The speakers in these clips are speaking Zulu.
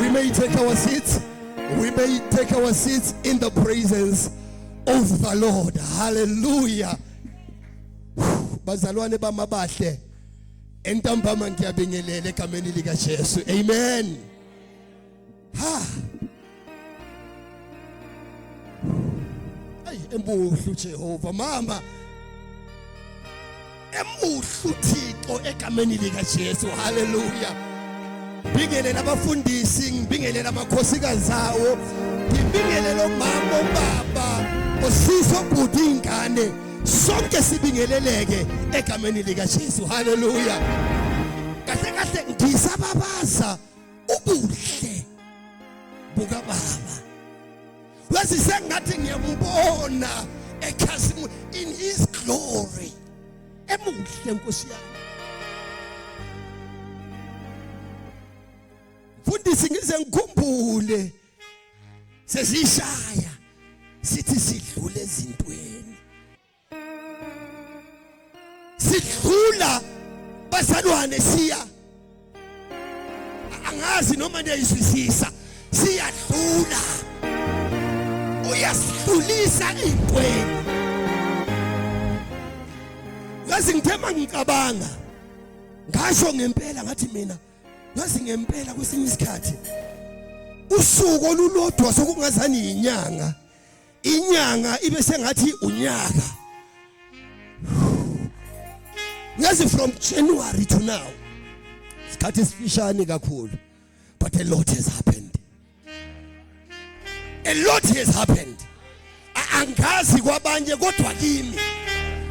We may take our seats. We may take our seats in the presence of the Lord. Hallelujah. Bazalwane bamabahle. Entambama ngiyabingelele egameni lika Jesu. Amen. Ha. Ay emuhlu Jehova mama. Emuhlu Thixo egameni lika Jesu. Hallelujah. Bingelela abafundisi, ngibingelela amakhosikazi zawo, ngibingelela omama, obaba, osisi, obhuti, ingane, sonke sibingeleleke egameni lika Jesu. Hallelujah. Kahle kahle ngisababaza ubuhle buka baba. Wazi sengathi ngiyambona ekhasimu in his glory. Emuhle Nkosi yami. Fundisi ngize ngikhumbule sesishaya sithi sidlule ezintweni. Sidlula bazalwane siya. Angazi noma niyayizwisisa. Siyadlula. Uyasidlulisa intweni. Yazi ngithema ngicabanga. Ngasho ngempela ngathi mina ngazi ngempela kwesinye isikhathi usuku olulodwa sokungazani inyanga ibe sengathi unyaka. Yazi from January to now isikhathi sifishane kakhulu, but a lot has happened. A lot has happened. Angazi kwabanye kodwa kimi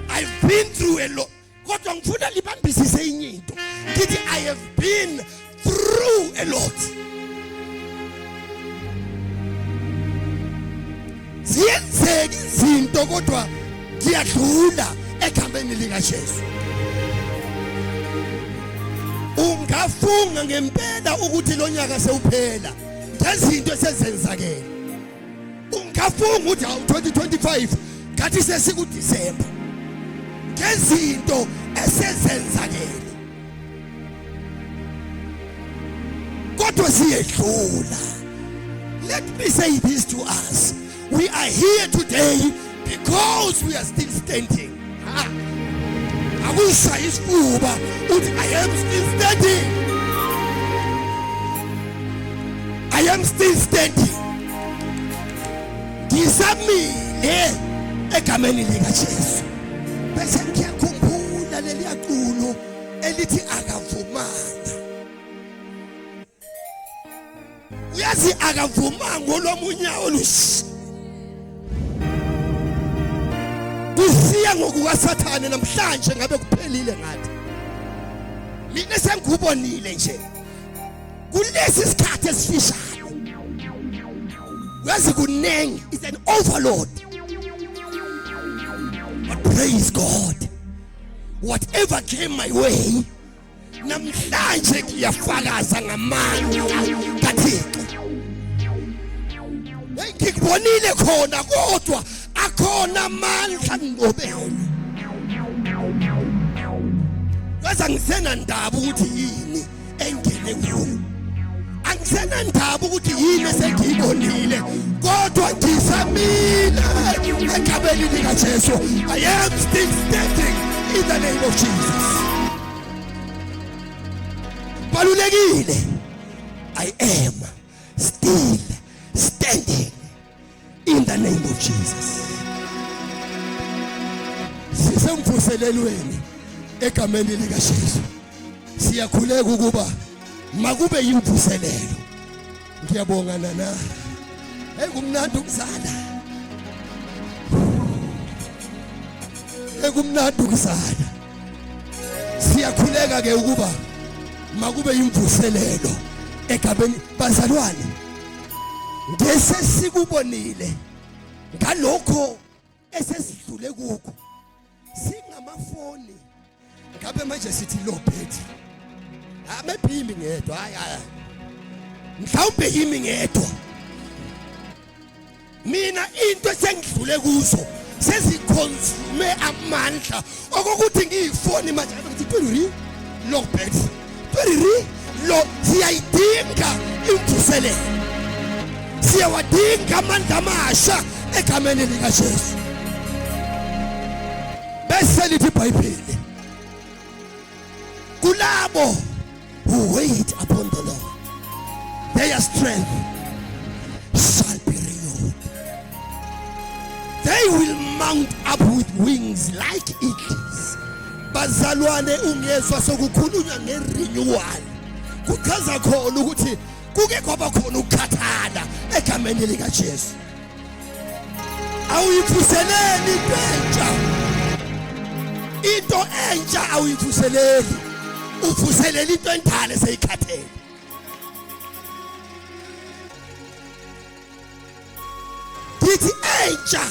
I've been through a lot. Kodwa ngifuna libambisise inyinto ngithi I have been through a lot. Ziyenzeka izinto kodwa ngiyadlula egameni lika Jesu. Ungafunga ngempela ukuthi lo nyaka sewuphela ngezinto esezenzakele. Ungafunga ukuthi 2025 ngathi sesiku December ngezinto esezenzakele. Kodwa siyedlula. Let me say this to us. We are here today because we are still standing. Akusha isifuba uthi I am still standing. I am still standing. Ngisamile egameni lika Jesu. Bese ngiyakhumbula leliya culo elithi akavumanga. Uyazi akavumanga olomunye olushi. Kusiya ngokuka Sathane namhlanje ngabe kuphelile ngathi. Mina sengikubonile nje. Kulesi sikhathi esifishane. Uyazi kunengi is an overload. But praise God. Whatever came my way, namhlanje ngiyafakaza ngamandla kaThixo. Ngikubonile khona kodwa akhona amandla ngobelo. Waza ngisena ndaba ukuthi yini engene kuyo. Angisena ndaba ukuthi yini esengiyibonile kodwa ngisamile egameni lika Jesu. I am still standing in the name of Jesus. Balulekile. I am still standing in the name of Jesus. Sisemvuselelweni egameni lika Jesu. Siyakhuleka ukuba makube yimvuselelo. Ngiyabonga nana. Kumnandi ukuzala. Kumnandi ukuzala. Siyakhuleka ke ukuba makube yimvuselelo egameni bazalwane. Ngesesikubonile ngalokho esesidlule kuko. Singamafoni ngabe manje sithi low battery. Maybe yimi ngedwa hayi mhlawumbe yimi ngedwa. Mina into esengidlule kuzo seziconsume amandla okokuthi ngiyifoni manje ukuthi low battery lo siyayidinga imvuselelo ukuvuselela. Siyawadinga amandla amasha egameni lika Jesu. Bese lithi iBhayibheli, kulabo who wait upon the Lord, their strength shall be renewed. They will mount up with wings like eagles. Bazalwane, ungezwa sokukhulunywa ngerenewal, kuchaza khona ukuthi kuke kwaba khona ukukhathala egameni lika Jesu. Awuyivuseleli into entsha, awuyivuseleli, uvuselela into endala eseyikhathele. Ithi entsha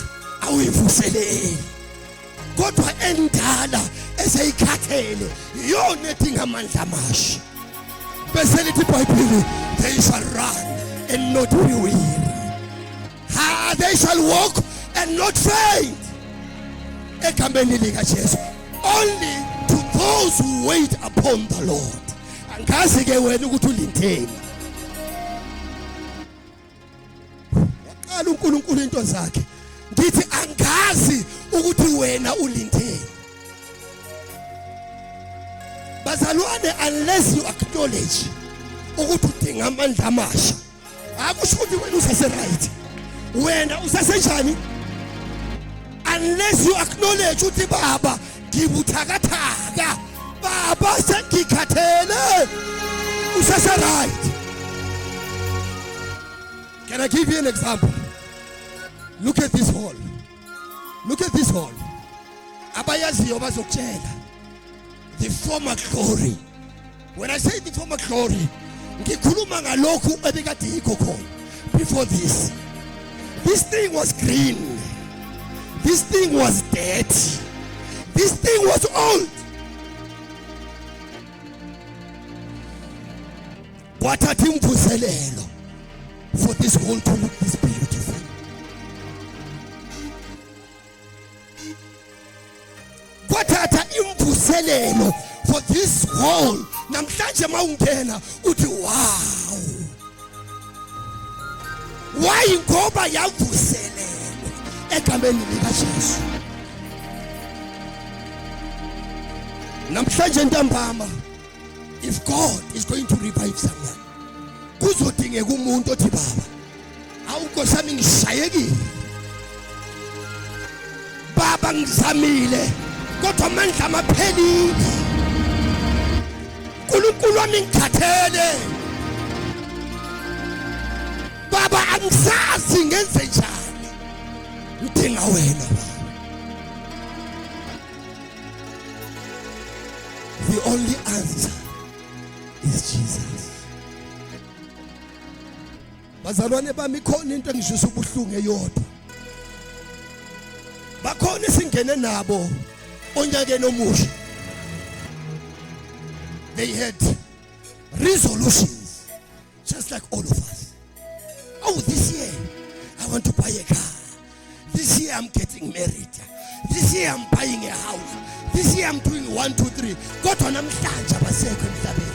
awuyivuseleli, kodwa endala eseyikhathele yona edinga amandla amasha. Bese lithi iBhayibheli, they shall run and not be weary. They shall walk and not faint. Egameni lika Jesu. Only to those who wait upon the Lord. Angazi ke wena ukuthi ulindeni. Waqala uNkulunkulu into zakhe. Ngithi angazi ukuthi wena ulindeni. Bazalwane, unless you acknowledge ukuthi udinga amandla amasha, akusho ukuthi wena usase right. Wena usasenjani? Unless you acknowledge ukuthi baba ngibuthakathaka, baba sengikhathele, usase right. Can I give you an example? Look at this hall. Look at this hall. Abayaziyo bazokutshela the former glory. When I say the former glory, ngikhuluma ngalokhu ebekade yikho khona. Before this thing was green. This thing was dead. This thing was old. Kwathatha imvuselelo for this whole to look this beautiful. Kwathatha imvuselelo for this whole. Namhlanje mawungena uthi wow. Why ngoba yavuselelo egameni lika Jesu. Namhlanje ntambama, if God is going to revive someone, kuzodingeka umuntu othi baba awukosami ngishayekile, baba ngizamile kodwa amandla amaphelile, uNkulunkulu wami ngikhathele, baba angisazi ngenze njani, ngidinga wena baba. The only answer is Jesus. Bazalwane bami, khona into engishisa ubuhlungu eyodwa. Bakhona singene nabo onyakeni omusha. They had resolutions just like all of us. Oh, this year I want to buy a car. This year I'm getting married. This year I'm buying a house. This year I'm doing 1, 2, 3. Kodwa namhlanje abasekho emhlabeni.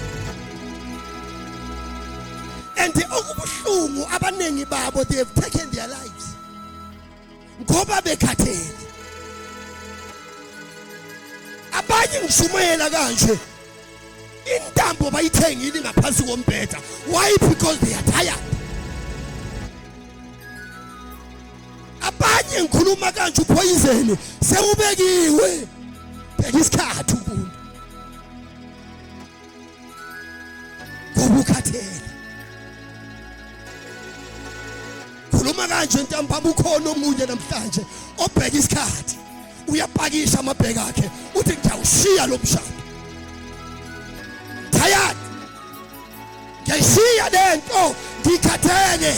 And the okubuhlungu abanengi babo, they have taken their lives. Ngoba bekhathele. Abanye ngishumayela kanje. Intambo bayithengile ngaphansi kombheda. Why? Because they are tired. Abanye ngikhuluma kanje uphoyizeni sewubekiwe. Bheka isikhathi umuntu. Ngoba ukhathele. Khuluma kanje ntambama, ukhona omunye namhlanje obheka isikhathi. Uyapakisha amabheka akhe uthi ngiyawushiya lo mshado. Tired. Ngiyishiya lento ngikhathele.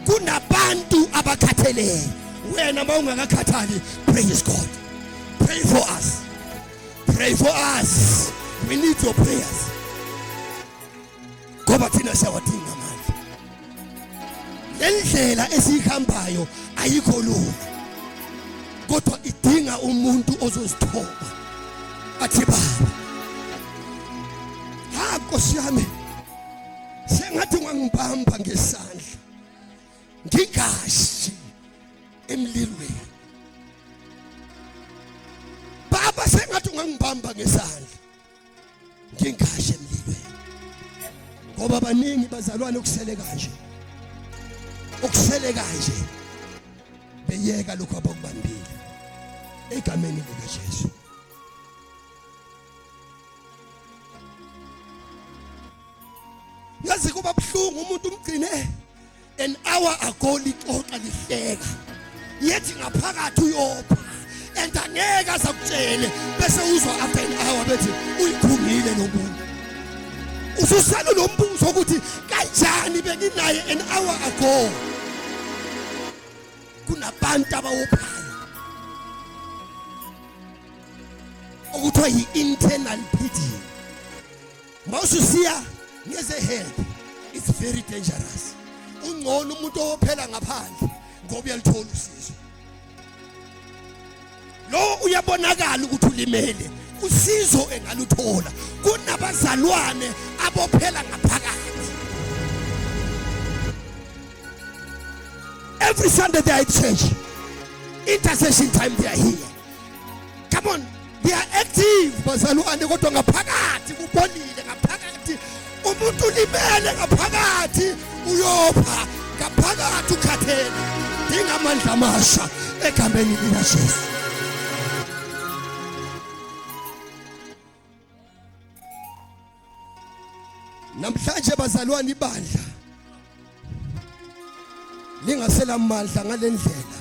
Kunabantu abakhatheleyo. Wena mawungakakhathali, praise God. Pray for us. Pray for us. We need your prayers. Ngoba thina siyawadinga amandla. Lendlela esihambayo ayikho lula. Kodwa idinga umuntu ozosithoba. Athi baba, Nkosi yami sengathi ungangibamba ngesandla ngingashi emlilweni. Baba sengathi ungangibamba ngesandla ngingashi emlilweni. Ngoba baningi bazalwane ukusele kanje. Ukusele kanje beyeka lokho abakubambile egameni lika Jesu. Yazi kuba buhlungu umuntu umgcine an hour ago lixoxa lihleka yethi ngaphakathi uyopha and angeke azakutshele bese uzwa after an hour bethi uyikhungile lo muntu. Ususala lo mbuzo ukuthi kanjani bekinaye an hour ago. Kunabantu abawophayo okuthiwa yi-internal bleeding. Mawususiya ngeze health, it's very dangerous. Ungcono umuntu ophela ngaphandle ngoba uyalithola usizo. Lo uyabonakala ukuthi ulimele, usizo engaluthola. Kunabazalwane abophela ngaphakathi. Every Sunday they are at church. Intercession time they are here. Come on, they are active bazalwane kodwa ngaphakathi kubonile ngaphakathi. Umuntu limele ngaphakathi uyopha ngaphakathi ukhathele. Dingamandla amasha egameni lika Jesu. Namhlanje bazalwane ibandla lingasela amandla ngalendlela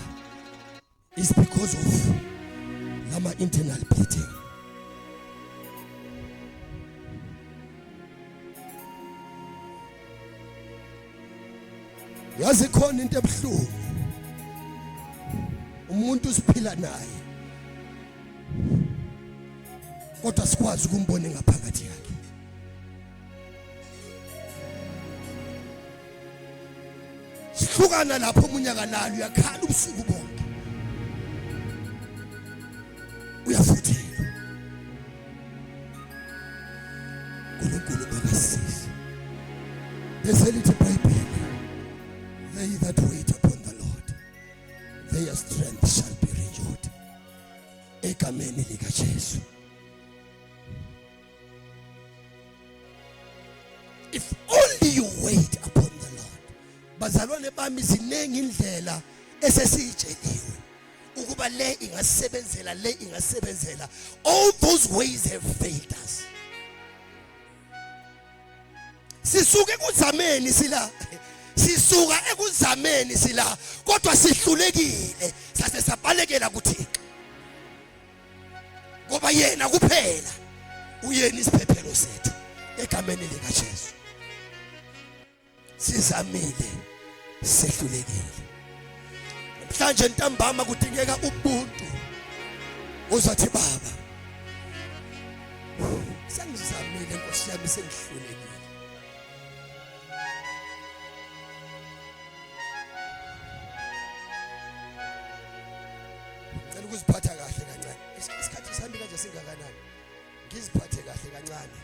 is because of lama internal bleeding. Yazi khona into ebuhlungu umuntu siphila naye kodwa sikwazi ukumbona ngaphakathi yakhe. Sihlukana lapho umunyaka nalo uyakhala ubusuku bonke. Uyafuthela. uNkulunkulu bakasiza. Bese lithi iBhayibheli, they that wait upon the Lord, their strength shall be renewed. Egameni lika Jesu. If only you wait upon the Lord. Bazalwane bami zinengi indlela esesitsheliwe ukuba le ingasebenzela le ingasebenzela. All those ways have failed us. Sisuke ekuzameni sila. Sisuka ekuzameni sila kodwa sihlulekile sase sabalekela kuThixo. Ngoba yena kuphela uyena isiphephelo sethu egameni lika Jesu. Sizamile sehlulekile. Mhlanje ntambama kudingeka ubuntu. Uzathi baba sengizamile Nkosi yami sengihlulekile. Ngicela ukuziphatha kahle kancane. Isikhathi sami kanje singakanani? Ngiziphathe kahle kancane.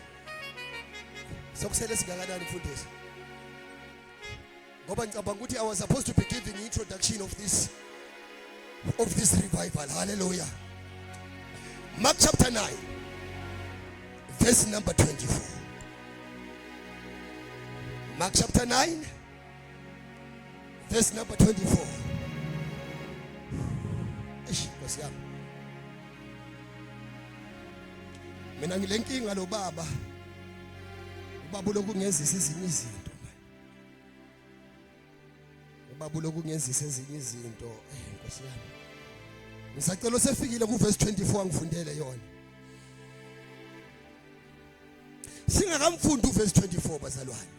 Sokusele singakanani mfundisi? Ngoba ngicabanga ukuthi I was supposed to be giving the introduction of this revival. Hallelujah. Mark chapter 9 verse number 24. Mark chapter 9 verse number 24. Nkosi yami. Mina ngilenkinga lo baba. Ubaba lokungenzisa ezinye izinto. Ubaba lokungenzisa ezinye izinto. Nkosi yami. Ngisacela sefikile ku verse 24 ngifundele yona. Singakamfundi u verse 24 bazalwane.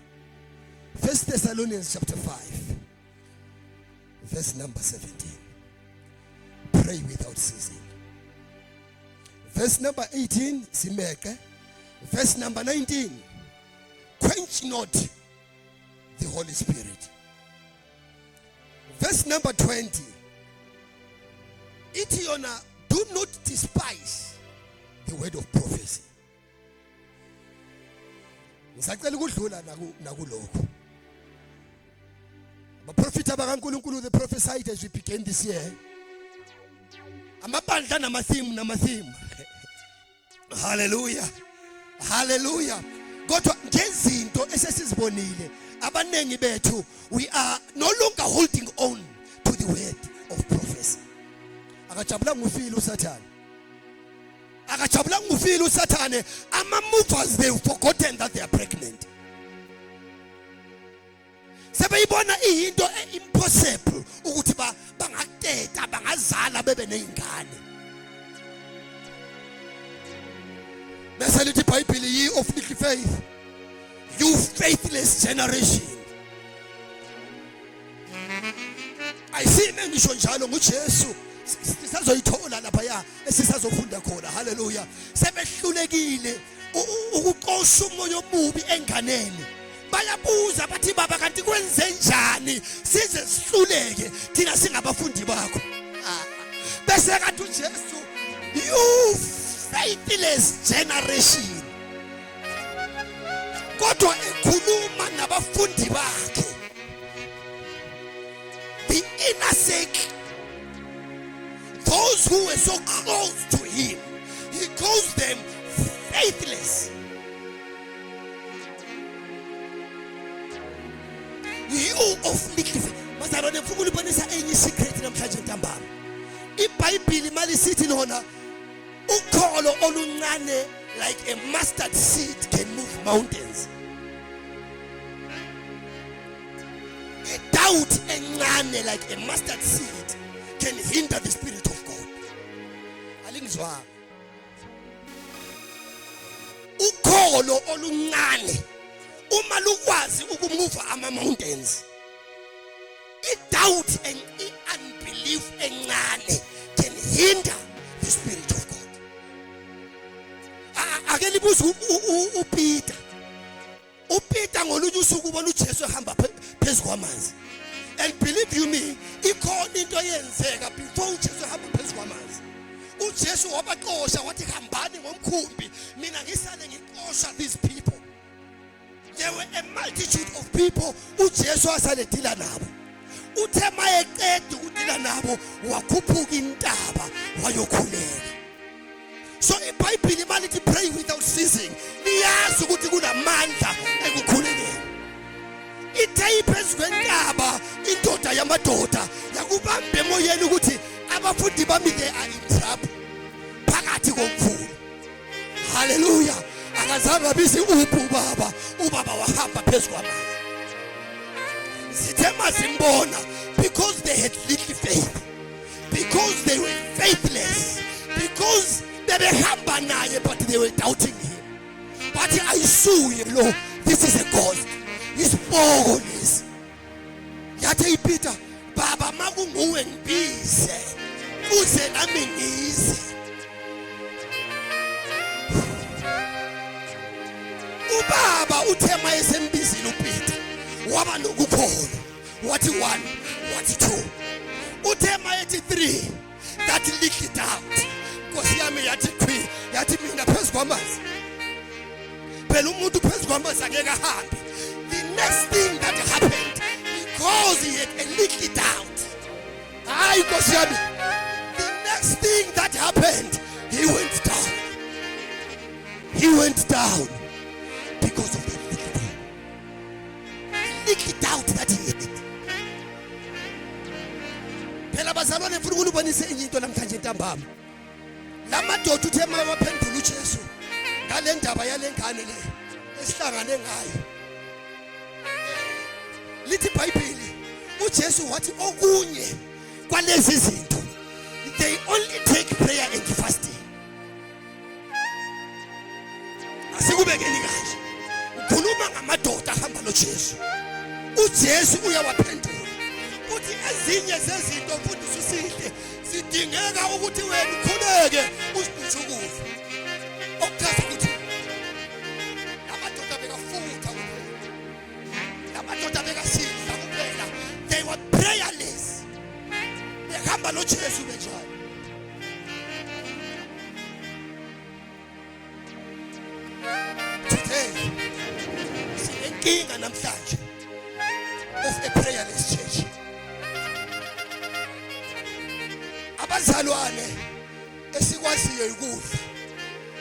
1 Thessalonians chapter 5 verse number 17. Pray without ceasing. Verse number 18 simeke. Verse number 19, quench not the Holy Spirit. Verse number 20, Itiona, do not despise the word of prophecy. ngisacela ukudlula nakulokho. Abaprofeti abakaNkulunkulu they prophesied as we began this year. Amabandla namatheme. Hallelujah. Hallelujah. Kodwa ngezinto esesizibonile abanengi bethu we are no longer holding on to the word of prophecy. Akajabulanga ufile uSathane. Akajabulanga ufile uSathane. Ama movers they've forgotten that they are pregnant. Sebeyibona into impossible ukuthi bangateta bangazala bebe nezingane. Bese lithi iBhayibheli ye of little faith. You faithless generation. Ayisime ngisho njalo nguJesu sisazoyithola lapha ya esisazofunda khona. Hallelujah. Sebehlulekile ukuqosha umoya omubi enganeni. Bayabuza bathi baba kanti kwenze njani size sihluleke thina singabafundi bakho. Bese kanti uJesu you faithless generation. Kodwa ekhuluma nabafundi bakhe the inner circle, those who were so close to him, he calls them faithless. You of little faith. Bazalwane mfuna ulibonisa enye secret namhlanje ntambama. iBhayibheli malisithi lona ukholo oluncane like a mustard seed can move mountains. A doubt encane like a mustard seed can hinder the spirit of God. Alingizwa. Ukholo oluncane uma lukwazi ukumove ama mountains. I-doubt and unbelief encane can hinder the spirit of God. Ake libuza uPeter. uPeter ngolunye usuku ubona uJesu ehamba phezulu kwamanzi. And believe you me, ikhona into eyenzeka before uJesu ehamba phezulu kwamanzi. uJesu wabaxosha wathi hambani ngomkhumbi mina ngisale ngiqosha these people. There were a multitude of people uJesu asale dila nabo. Uthe mayeqeda ukudila nabo wakhuphuka intaba wayokhulela. So iBhayibheli malithi pray without ceasing. Niyazi ukuthi kunamandla ekukhulekeni. Ithe iphezulu kwentaba indoda yamadoda yakubamba emoyeni ukuthi abafundi bami they are in trouble phakathi komfula. Hallelujah. Akazange abize ubaba wahamba phezulu kwamanzi. Sithe masimbona because they had little faith, because they were faithless, because they behamba naye but they were doubting him. But I saw you know this is a ghost. His boldness. Yathi iPeter baba makunguwe ngibize uze nami ngize. Ubaba uthema esembizini uPeter waba nokukholwa wathi 1 wathi 2 uthema ethi 3 that little doubt Nkosi yami yathi qhwi yathi mina phezulu kwamanzi phela umuntu phezulu kwamanzi angeke ahambe. The next thing that happened because he had a little doubt, hayi Nkosi yami, the next thing that happened he went down. He went down because of that little doubt. The little doubt that he had. Phela bazalwane mfuna ukulibonisa enye into namhlanje ntambama. Lamadoda uthe mawaphendula uJesu ngale ndaba yale ngane le esihlangane ngayo. Lithi iBhayibheli uJesu wathi okunye kwalezi zinto they only take prayer and fasting. Asikubekeni kanje. Ukhuluma ngamadoda ahamba noJesu. uJesu uyawaphendula. Uthi ezinye zezinto futhi usihle sidingeka ukuthi wena ukhuleke usidutshukuze. Okuchaza ukuthi amadoda bekafutha kuphela. Amadoda bekasidla kuphela. They were prayerless. Behamba noJesu benjalo. Today inkinga namhlanje of a prayerless church. Abazalwane esikwaziyo ukudla.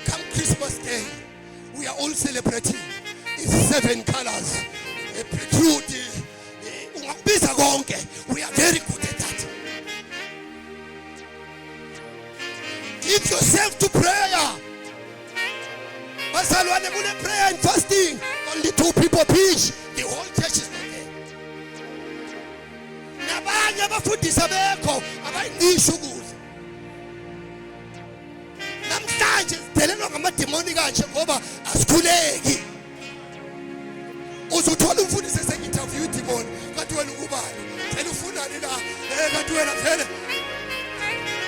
Come Christmas Day, we are all celebrating. It's 7 colors. Beetroot, ungakubiza konke. We are very good at that. Give yourself to prayer. Bazalwane kule prayer and fasting. Only 2 people preach. The whole church is not there. Nabanye abafundisi abekho abayisho ukudla. Namhlanje sidelelwa ngamademoni kanje ngoba asikhuleki. Uzuthola umfundisi esenginterview demon kanti wena ukubani? Phela ufunani la? Kanti wena phela.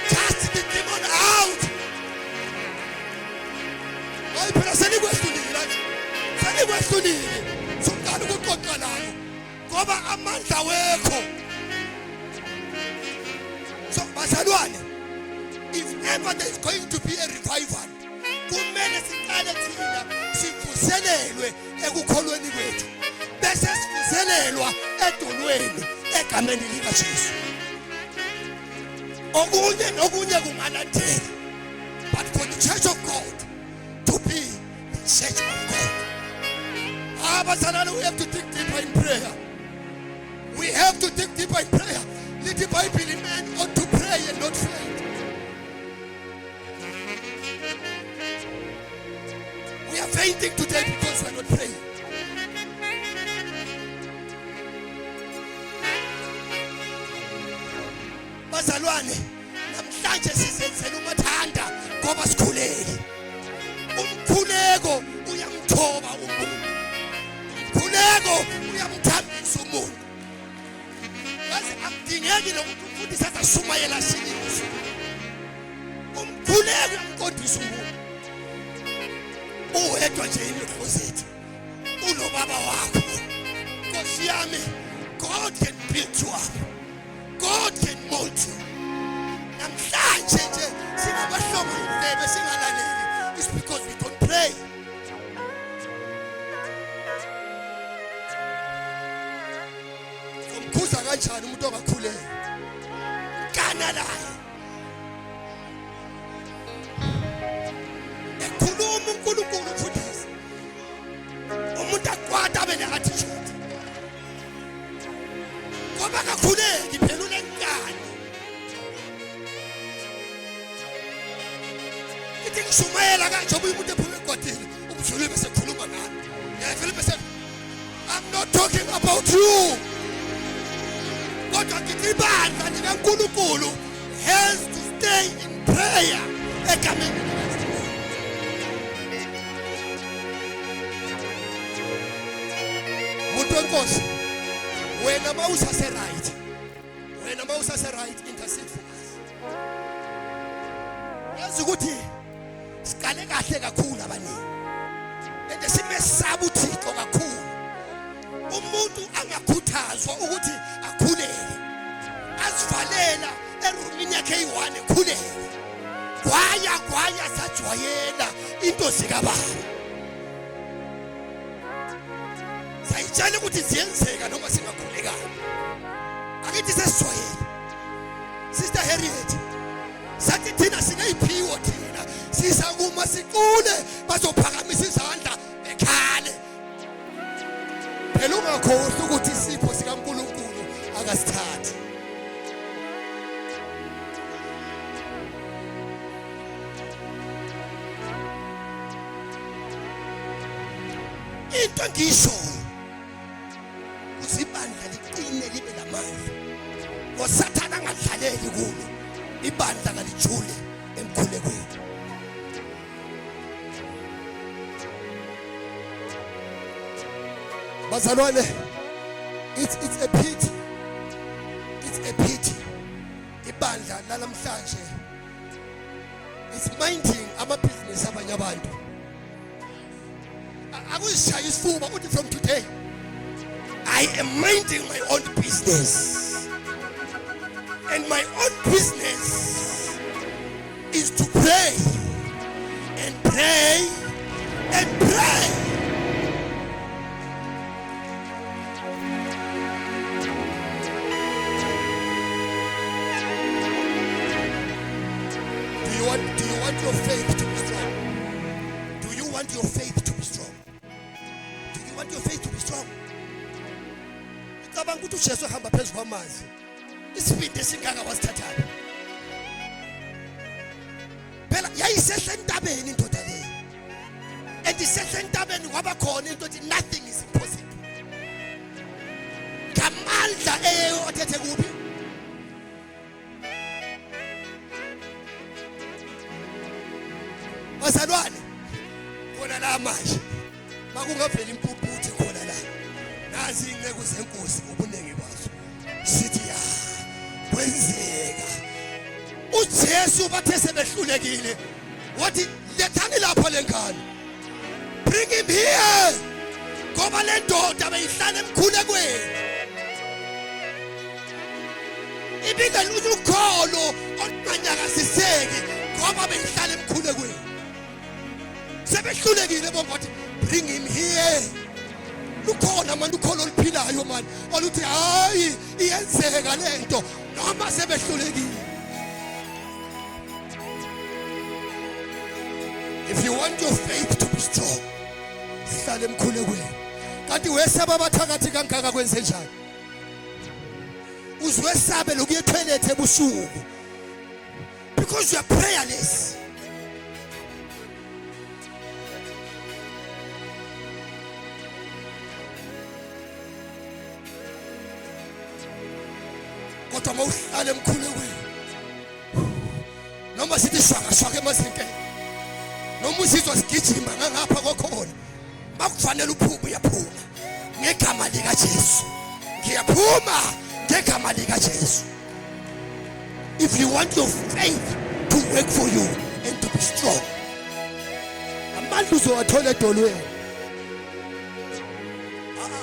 Cast the demon out. Hayi phela senikwehlulile la. Senikwehlulile. Soqala ukuqoqa lana. Ngoba amandla wekho. So bazalwane, if ever there is going to be a revival, kumele siqale thina sivuselelwe ekukholweni kwethu. Bese sivuselelwa edolweni egameni lika Jesu. Okunye kungalandela. But for the church of God to be the church of God. Abazalwane, we have to dig deeper in prayer. We have to dig deeper in prayer. Little Bible in man ought to pray and not faint. We are fainting today because we are not praying. Bazalwane, namhlanje sizenzela umathanda ngoba sikhuleki. Umkhuleko uyamthoba umuntu. Umkhuleko uyamthambisa umuntu. Bese akudingeki nokuthi umfundisi azashumayela siniso. Umkhuleko uyamqondisa umuntu. Uwedwa nje encloset. Unobaba wakho. Nkosi yami, God can build you up. God can mold you. Namhlanje nje sinabahlobo indlebe singalaleli. It's because we don't pray. Umkhuza kanjani umuntu ongakhuleki? Kana laye. Ekhuluma uNkulunkulu mfundisi. Umuntu akwata abe ne-attitude. Ngoba akakhuleki phela unenkani. Ithi ngishumayela kanje obuye umuntu ephume egodini. Umzulu bese khuluma ngani. Phela bese I'm not talking about you. Kodwa ngithi ibandla likaNkulunkulu has to stay in prayer egameni. Muntu wenkosi, wena mawusase right. Wena mawusase right, intercede for us. Yazi ukuthi siqale kahle kakhulu abaningi. Ende simesaba uThixo kakhulu. Umuntu angakhuthazwa ukuthi akhuleke. Asivalela erumini yakhe eyi-1 ekhuleke. Kwaya sajwayela into zikababa. Sayitshela ukuthi ziyenzeka noma singakhulekanga. Akithi sesijwayele. Sister Harriet, sathi thina sineyiphiwo thina. Sisakuma siqule bazophakamisa izandla bekhale. Phela ungakhohlwa ukuthi isipho sikaNkulunkulu akasithathi. Into ngishoyo uzibandla liqine libe lamandla. NgoSathane angadlaleli kulo. Ibandla kalijule emkhulekweni. Bazalwane, it's a pity. It's a pity. Ibandla lalamhlanje is minding ama-business abanye abantu. Akuzishaya isifuba uthi from today I am minding my own business. And my own business is to pray and pray and pray. want your faith to be strong? Do you want your faith to be strong? Do you want your faith to be strong? Ngicabanga ukuthi uJesu ehamba phezulu kwamanzi. Isibindi esingaka wasithathayo. Phela yayisehla entabeni indoda leyo. Isehla entabeni kwaba khona into ethi nothing is impossible. Ngamandla othethe kuphi? Bazalwane, khona la manje makungavela impuphuthi khona la. Nazi inceku zenkosi ngobunengi bazo. Sithi ya kwenzeka. uJesu bathe sebehlulekile wathi lethani lapha lengane. Bring him here. Ngoba le ndoda beyihlala emkhulekweni. Ibingelunye ukholo onqanyakaziseki ngoba beyihlala emkhulekweni. Sebehlulekile bonke wathi bring him here. Lukhona manje ukholo oluphilayo manje oluthi hayi iyenzeka lento noma sebehlulekile. If you want your faith to be strong, hlala emkhulekweni. Kanti wesaba abathakathi kangaka kwenze njani? Uzwesabe lokuye toilet ebusuku because you are prayerless. Kodwa mawuhlala emkhulekweni noma sithi shaka emazinkeni noma usizwa sigijima ngapha kokhona bakufanele uphuma uyaphuma ngegama lika Jesu. Ngiyaphuma ngegama lika Jesu. If you want your faith to work for you and to be strong, amandla uzowathola edolweni.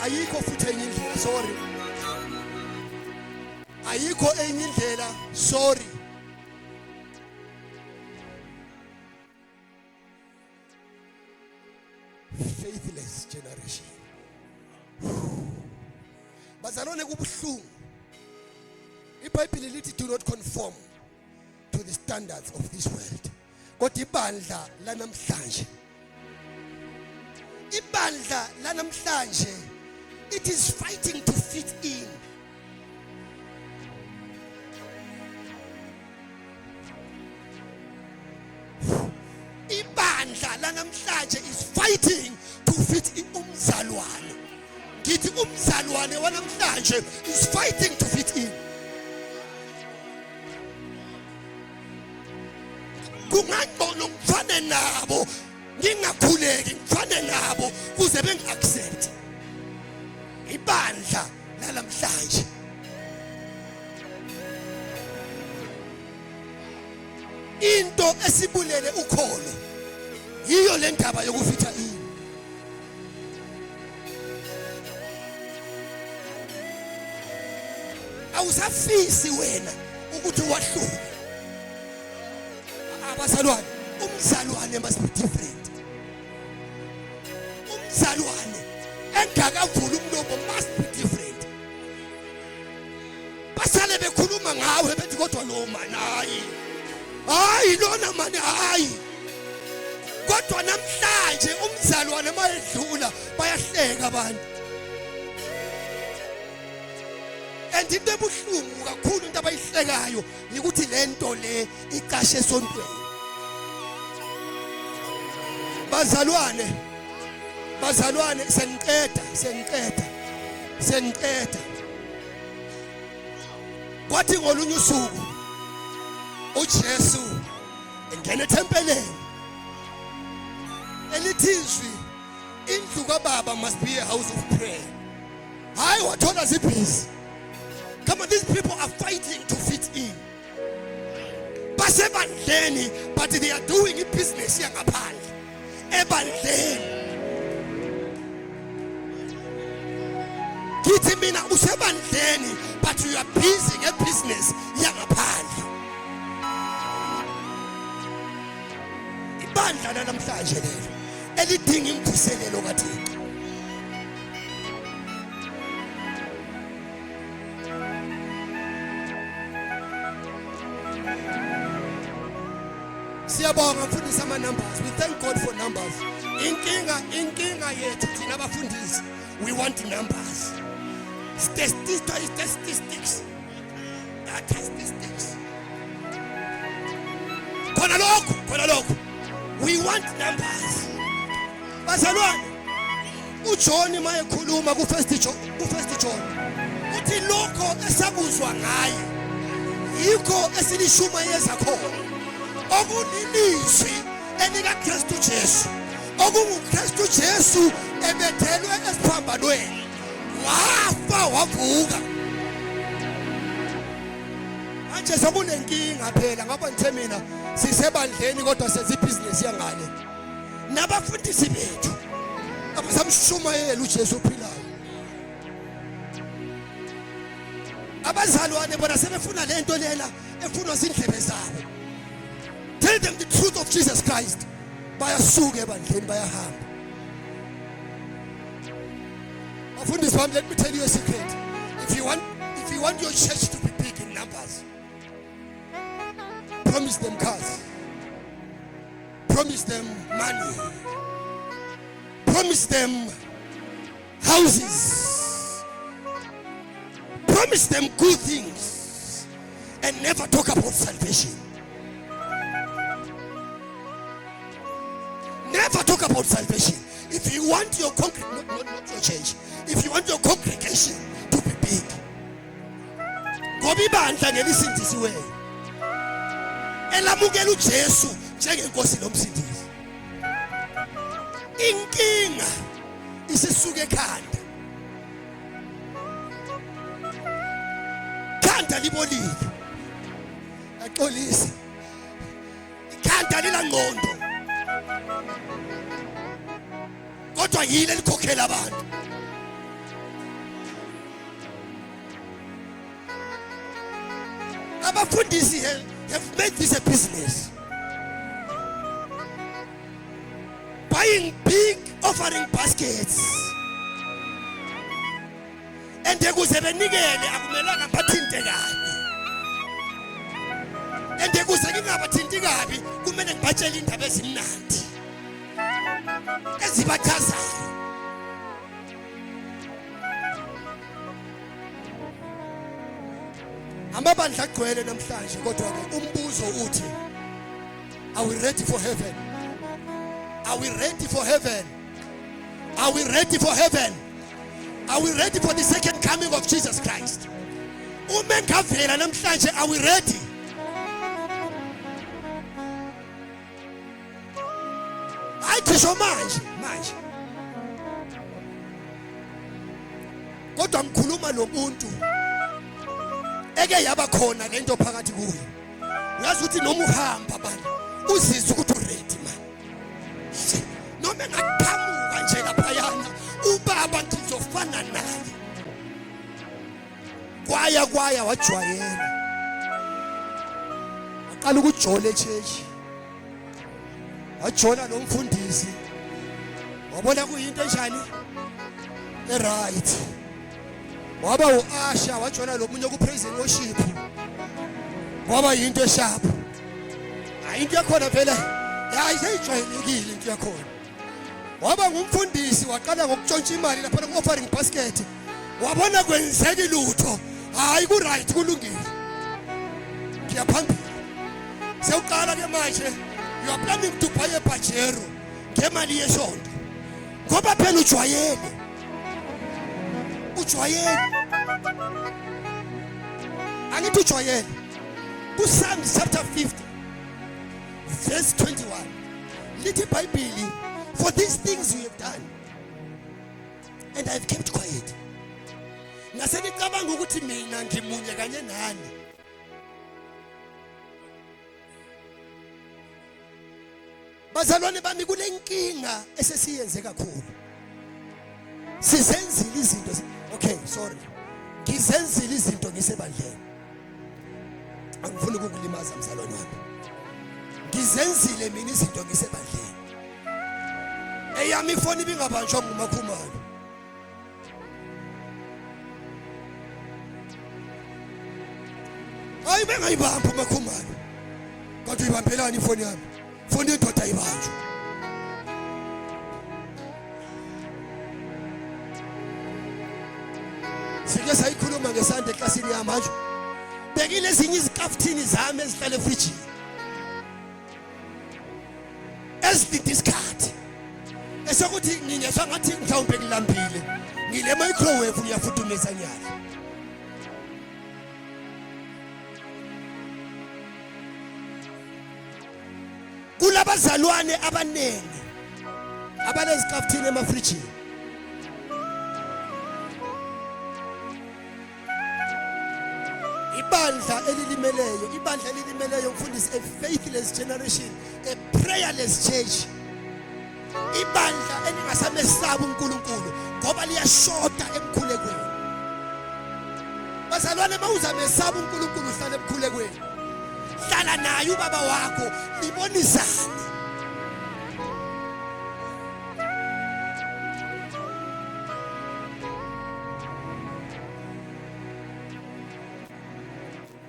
Ayikho futhi enye indlela, sorry. Ayikho enye indlela, sorry. Faithless generation. Bazalwane kubuhlungu. iBhayibheli lithi do not conform to the standards of this world. Kodwa ibandla lanamhlanje. Ibandla lanamhlanje, it is fighting to fit in. Ibandla lanamhlanje is fighting to fit in. Umzalwane. Ngithi umzalwane wanamhlanje is fighting to fit in. Kungangcono ngifane nabo, ngingakhuleki ngifane nabo kuze bengiaccept. Ibandla lalamhlanje. Into esibulele ukholo yiyo le ndaba yokufitha ini. Awusafisi wena ukuthi wahluke. Abazalwane, umzalwane must be different. Umzalwane engakavula umlomo must be different. Basale bekhuluma ngawe bethi kodwa lo mani hayi lona mani hayi. Kodwa namhlanje umzalwane mayedlula bayahleka abantu. And into ebuhlungu kakhulu into abayihlekayo ukuthi lento le icashe esontweni. Bazalwane sengiqeda. Kwathi ngolunye usuku uJesu engena ethempeleni. Elithizwi indlu kaBaba must be a house of prayer. Hayi wathola zibhizi. Come on, these people are fighting to fit in. Basebandleni, but they are doing business yangaphandle. Ebandleni. Kithi mina usebandleni, but you are busy business yangaphandle. Ibandla namhlanje lelo elidinga imvuselelo kaThixo. Siyabonga mfundisi ama numbers. We thank God for numbers. Inkinga yethu thina abafundisi. We want numbers. Statistics. Statistics. Khona lokho. We want numbers. Bazalwane, uJohn maye khuluma ku first John. Uthi lokho esabuzwa ngaye yikho esilishuma yeza khona. Okunilizwi elika Kristu Jesu. OkunguKristu Jesu ebethelwe esiphambanweni. Wafa wavuka. Manje sokunenkinga phela ngoba ngithe mina sisebandleni kodwa senza ibusiness yangale. Nabafundisi bethu abasamshumayela uJesu ophilayo. Abazalwane bona sebefuna lento lela efunwa zindlebe zabo. Tell them the truth of Jesus Christ. Bayasuka ebandleni bayahamba. Bafundisi bami, let me tell you a secret. If you want your church to be big in numbers, promise them cars. Promise them money. Promise them houses. Promise them good things. And never talk about salvation. Never talk about salvation. If you want your not your church. If you want your congregation to be big, gobi bandla ngelisindisiweyo. Elamukela uJesu njengenkosi lomsindisi. Inkinga isisuke ekhanda. Khanda libolile. Axolisa. Ikhanda lila ngqondo. Kodwa yile likhokhela abantu. Abafundisi have made this a business. Buying big offering baskets. And kuze benikele akumelanga bathinte kabi. And kuze ngingabathinti kabi kumele ngibatshele indaba ezimnandi. Ezibathazayo. Amabandla agcwele namhlanje kodwa ke umbuzo uthi, are we ready for heaven? Are we ready for heaven? Are we ready for heaven? Are we ready for the second coming of Jesus Christ? Uma ngavela namhlanje, are we ready? Ayikho manje. Kodwa ngikhuluma nomuntu eke yaba khona lento phakathi kuyo. Uyazi ukuthi noma uhamba bani uzizwe ukuthi uready man. Noma ngaqhamuka nje laphayana ubaba ngizofana naye. Kwaya wajwayela. Aqala ukujola echechi. Wajona nomfundisi. Wabona kuyinto enjani? Right. Waba uAsha wajona lomunye ku praise and worship. Waba yinto esharp. Ayinto yakhona phela. Ayisayijwayelekile into yakhona. Waba ngumfundisi waqala ngokutshontsha imali lapha ku offering basket. Wabona kwenzeka ilutho. Hayi ku right kulungile. Ngiyaphambili. Sewuqala ke manje you are planning to buy a pajero ngemali yesonto. Ngoba phela ujwayele. Angithi ujwayele. Psalms chapter 50 verse 21. Lithi iBhayibheli, for these things you have done and I have kept quiet. Ngase ngicabanga ukuthi mina ngimunye kanye nani. Bazalwane bami kule nkinga esesiyenze kakhulu. Sizenzile izinto. Okay, sorry. Ngizenzile izinto ngisebandleni. Angifuni ukukulimaza mzalwane wami. Ngizenzile mina izinto ngisebandleni. Eyami ifoni ibingabanjwa ngumakhumalo. Hayi bengayibamba umakhumalo. Kodwa ibambelani ifoni yami. funa indoda ibanjwe. Sike sayikhuluma ngesande eklasini yamanje. Bekile ezinye izikafuthini zami ezihlala efrijini. Esididi isikhathi. Esokuthi ngingezwa ngathi mhlawumbe ngilambile. Ngile microwave ngiyafudumeza nyala. Kulabazalwane abanengi abanezikafuthini emafrijini. Ibandla elilimeleyo mfundisi, a faithless generation, a prayerless church. Ibandla elingasamesaba uNkulunkulu ngoba liyashota emkhulekweni. Bazalwane mawuzamesaba uNkulunkulu uhlala emkhulekweni. Hlala naye ubaba wakho libonisane.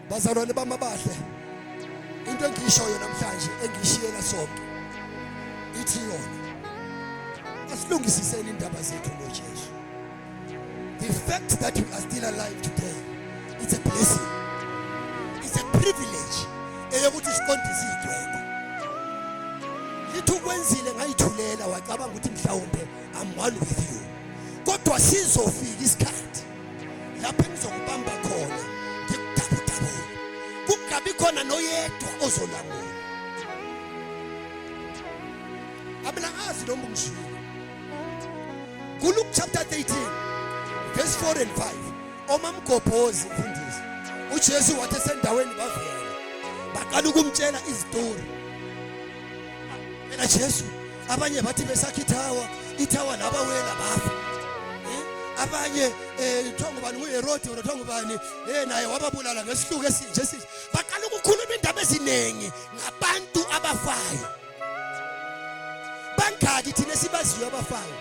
Bazalwane bamabahle, into engiyishoyo namhlanje engishiyela sonke ithi yona asilungisiseni indaba zethu noJesu. The fact that we are still alive today, it's a blessing, it's a privilege eyokuthi siqondise igwebo. Lithi ukwenzile ngayithulela wacabanga ukuthi mhlawumbe I'm one with you. Kodwa sizofika isikhathi lapho engizokubamba khona ngikudabudabule. Kungabi khona noyedwa ozolamula. Abelangazi lo mngishilo. Luke chapter 13 verse 4 and 5. Omamgobhozi mfundisi. uJesu wathi esendaweni bavela. Baqala ukumtshela izitori. Mina Jesu abanye bathi besakha ithawa labawela bafa. Abanye uthongo bani uHerode uthongo bani naye wababulala ngesihluku esinje sithi baqala ukukhuluma indaba ezinengi ngabantu abafayo. Bangaki thina sibaziyo abafayo.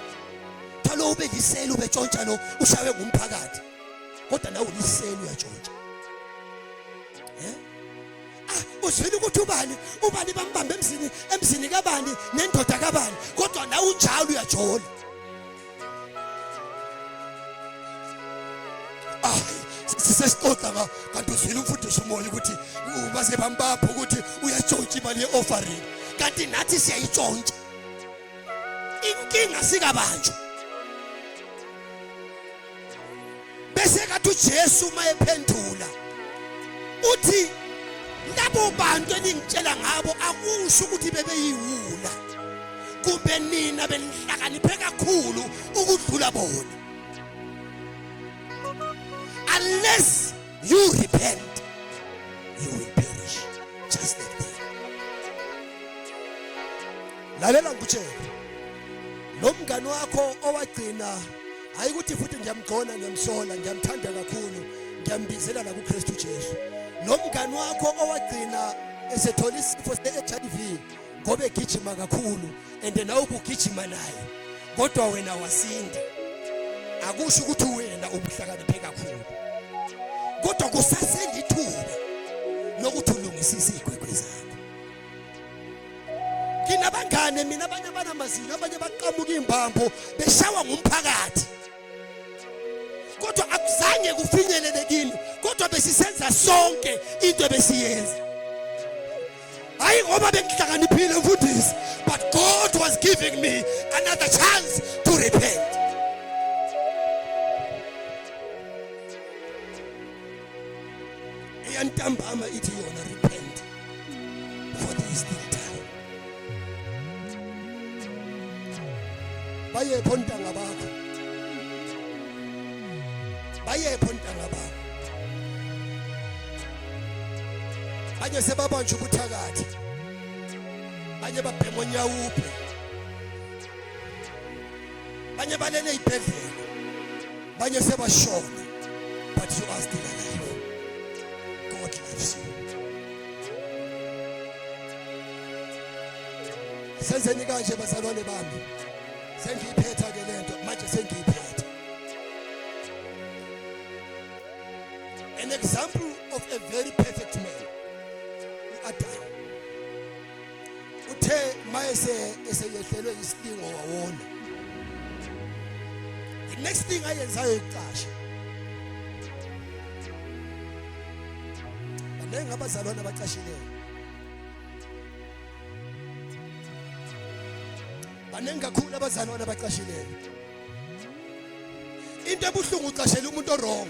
Thalo ube yiseli ubetshontsha lo ushawe ngumphakathi. Kodwa nawe uliseli uyatshontsha. Uzwile ukuthi ubani bambambe emzini kabani nendoda kabani kodwa nawe unjalo uyajola. Sisesixoxa kanti uzwile umfundisi umoya ukuthi baze bambapha ukuthi uyatshontsha imali yeoffering kanti nathi siyayitshontsha. Inkinga sikabanjwa. Bese kathi uJesu mayephendula uthi labo bantu eningitshela ngabo akusho ukuthi bebeyiwula kumbe nina benihlakaniphe kakhulu ukudlula bona. Unless you repent, you will perish just like that. Lalela ngikutshela lo mngani wakho owagcina hayi ukuthi futhi ngiyamgcona ngiyamsola ngiyamthanda kakhulu ngiyambizela la kuKristu Jesu. Lo mngani wakho owagcina esethola isifo se-HIV ngoba egijima kakhulu and nawe ubugijima naye kodwa wena wasinda. Akusho ukuthi wena ubuhlakaniphe kakhulu. Kodwa kusaselithuba lokuthi ulungisise igwegwe zakho. Kinabangane mina abanye banamazinyo abanye baqhamuka imbambo beshawa ngumphakathi. Kodwa akuzange kufinyelele kini kodwa besisenza sonke into ebesiyenza. Hayi ngoba bengihlakaniphile mfundisi, but God was giving me another chance to repent. Iyantambama ithi yona repent for there is still time. Bayepho ntanga bakho. Bayepho ntanga bakho. Banye sebabanje ubuthakathi. Banye babhema onyawuphe. Banye balele ibhedlela. Banye sebashona. But you are still alive. God loves you. Senzeni kanje bazalwane bami. Sengiyiphetha ke lento manje sengiyiphetha. An example of a very perfect man. Adam. Uthe eseyehlelwe isilingo wawona. The next thing ayenzayo ukuqasha. Baningi abazalwane abaqashileyo. Baningi kakhulu abazalwane abaqashileyo. Into ebuhlungu uqashela umuntu orong.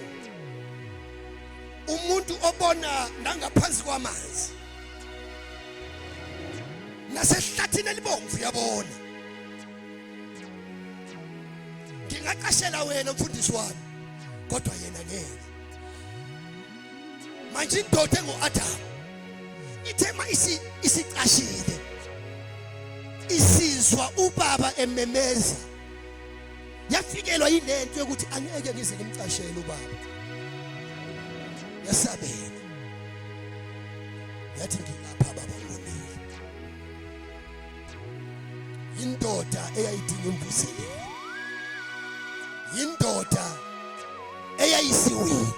Umuntu obona ngangaphansi kwamanzi. Nasehlathini elibomvu uyabona. Ngingaqashela wena mfundisi wami kodwa yena ngeke. Manje indoda engoAdam ithema isiqashile. Isizwa ubaba ememeza. Yafikelwa yilento ukuthi angeke ngize ngimcashele ubaba. Yasabela. Yathi ngilapha baba ngonile. Indoda eyayidinga imvuselelo. Indoda eyayisiwile.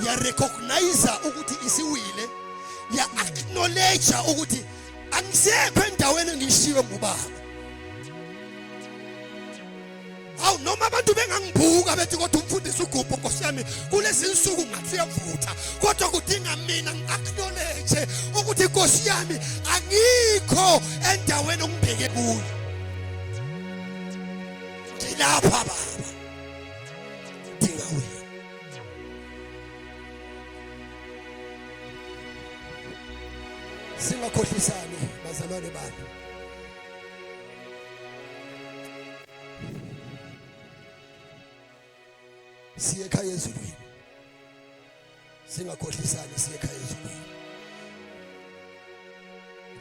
Ya recognize ukuthi isiwile, ya acknowledge ukuthi angisekho endaweni engishiwe ngubaba. Awu noma abantu bengangibuka bethi kodwa umfundisi uGubho Nkosi yami kulezi insuku ngathi yavutha kodwa kudinga mina ngiacknowledge ukuthi Nkosi yami angikho endaweni ongibheke kuyo. Ngilapha baba. Dinga wena. Singakhohlisani bazalwane bami. Siye ekhaya ezulwini. Singakhohlisani siye ekhaya ezulwini.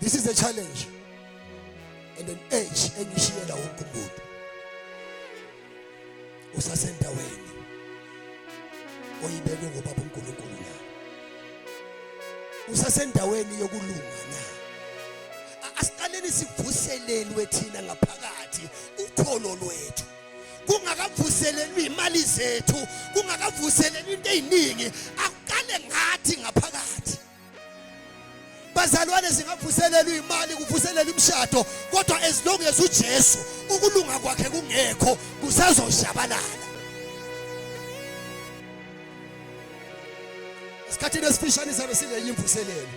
This is a challenge and an age engishiyela wonke umuntu. Usasendaweni oyibekwe ngobaba uNkulunkulu na. Usasendaweni yokulunga na. Asiqaleni sivuselelwe thina ngaphakathi ukholo lwethu. Kungakavuselelwi imali zethu, kungakavuselelwi into eziningi, akuqale ngathi ngaphakathi. Bazalwane singavuselelwa imali, kuvuselelwa imshado, kodwa as long as uJesu ukulunga kwakhe kungekho, kusazoshabalala. Isikhathini esifishane sabe singenye imvuselelo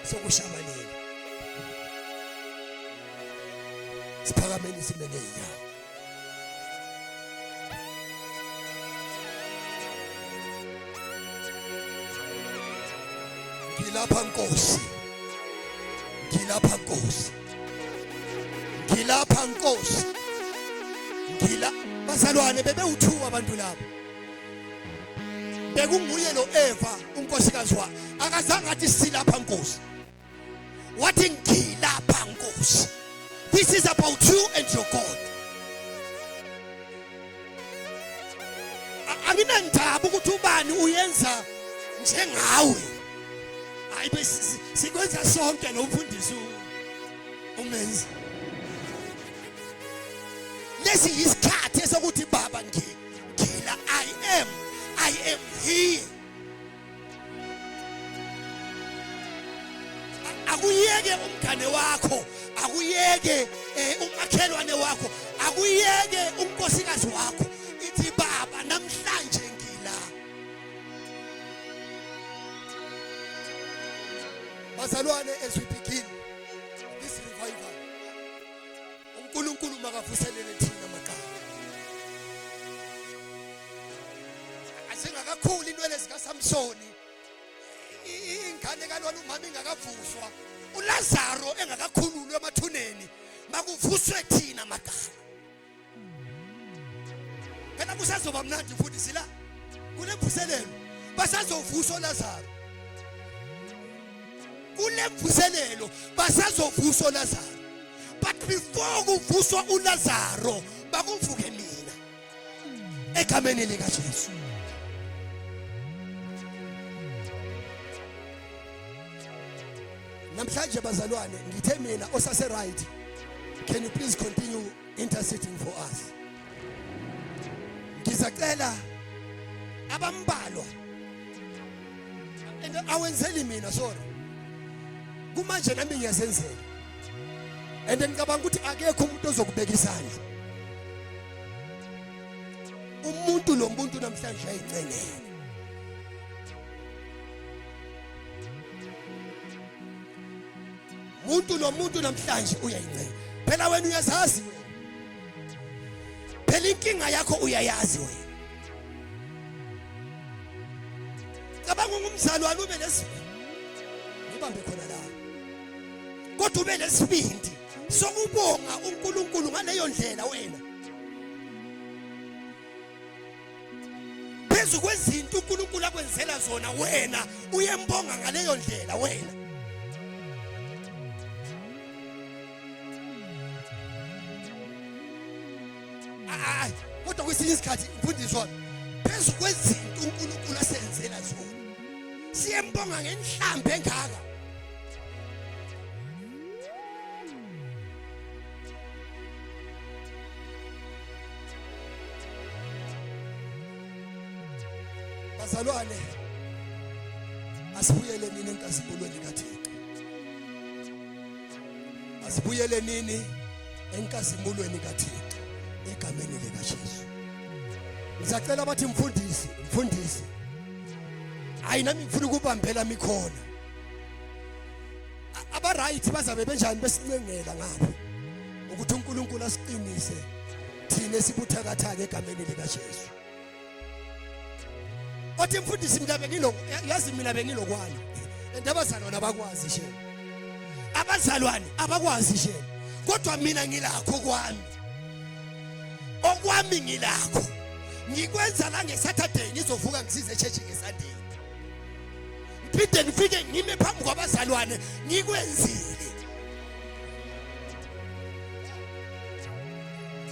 sokushabalela. Siphakameni simele inyawo. Ngilapha Nkosi. Ngilapha Nkosi. Ngilapha Nkosi. Bazalwane bebe u2 abantu labo. Bekunguye lo Eva unkosikazi wa. Akazange athi silapha Nkosi. Wathi ngilapha Nkosi. This is about you and your God. Anginandaba ukuthi ubani uyenza njengawe. Hayi bese sikwenza sonke nomfundisi umenzi. Lesi isikhathi esokuthi baba ngila I am here. Akuyeke umngane wakho, akuyeke umakhelwane wakho, akuyeke unkosikazi wakho. Ithi baba namhlanje ngila. Bazalwane, as we begin this revival, uNkulunkulu makavuselele thina maqala. Asingakakhuli inwele zika Samsoni. Ingane kalona umama ingakavuswa. uLazaro engakakhululwe emathuneni makuvuswe thina maqala. Phela kusazoba mnandi futhi sila. Kulemvuselelo basazovuswa uLazaro. Kulemvuselelo basazovuswa uLazaro. But before kuvuswa uLazaro bakuvuke mina. Egameni lika Jesu. Namhlanje bazalwane ngithe mina osase right. Can you please continue interceding for us? Ngizacela abambalwa. And awenzeli mina sorry. Kumanje nami ngiyazenzela. and ngicabanga ukuthi akekho umuntu ozokubeka isandla. Umuntu nomuntu namhlanje ayicengela. Umuntu nomuntu namhlanje uyayicela. Phela wena uyazazi wena. Phela inkinga yakho uyayazi wena. Cabanga ngumzalwane ube lesibindi. Ngibambe khona la. Kodwa ube lesibindi sokubonga uNkulunkulu ngaleyo ndlela wena. Phezu kwezinto uNkulunkulu akwenzela zona wena uyembonga ngaleyo ndlela wena. Kodwa kwesinye isikhathi mfundiswa phezu kwezinto uNkulunkulu asenzela zona siyembonga ngenhlambe engaka. Bazalwane, asibuyele nini enkazimulweni kaThixo. Asibuyele nini enkazimulweni kaThixo egameni likaJesu. Ngisacela abathi mfundisi. Hayi nami ngifuna ukubambela mikhona. Aba right bazabe benjani besincengela ngapha ukuthi uNkulunkulu asiqinise thina sibuthakathaka egameni likaJesu. Othi mfundisi mina yazi mina bengilokwani. Abazalwane abakwazi nje. Abazalwane abakwazi nje. Kodwa mina ngilakho kwami. Okwami ngilakho. Ngikwenza la ngeSaturday ngizovuka ngisize eChurch ngeSunday. Phinde ngifike ngime phambi kwabazalwane ngikwenzile.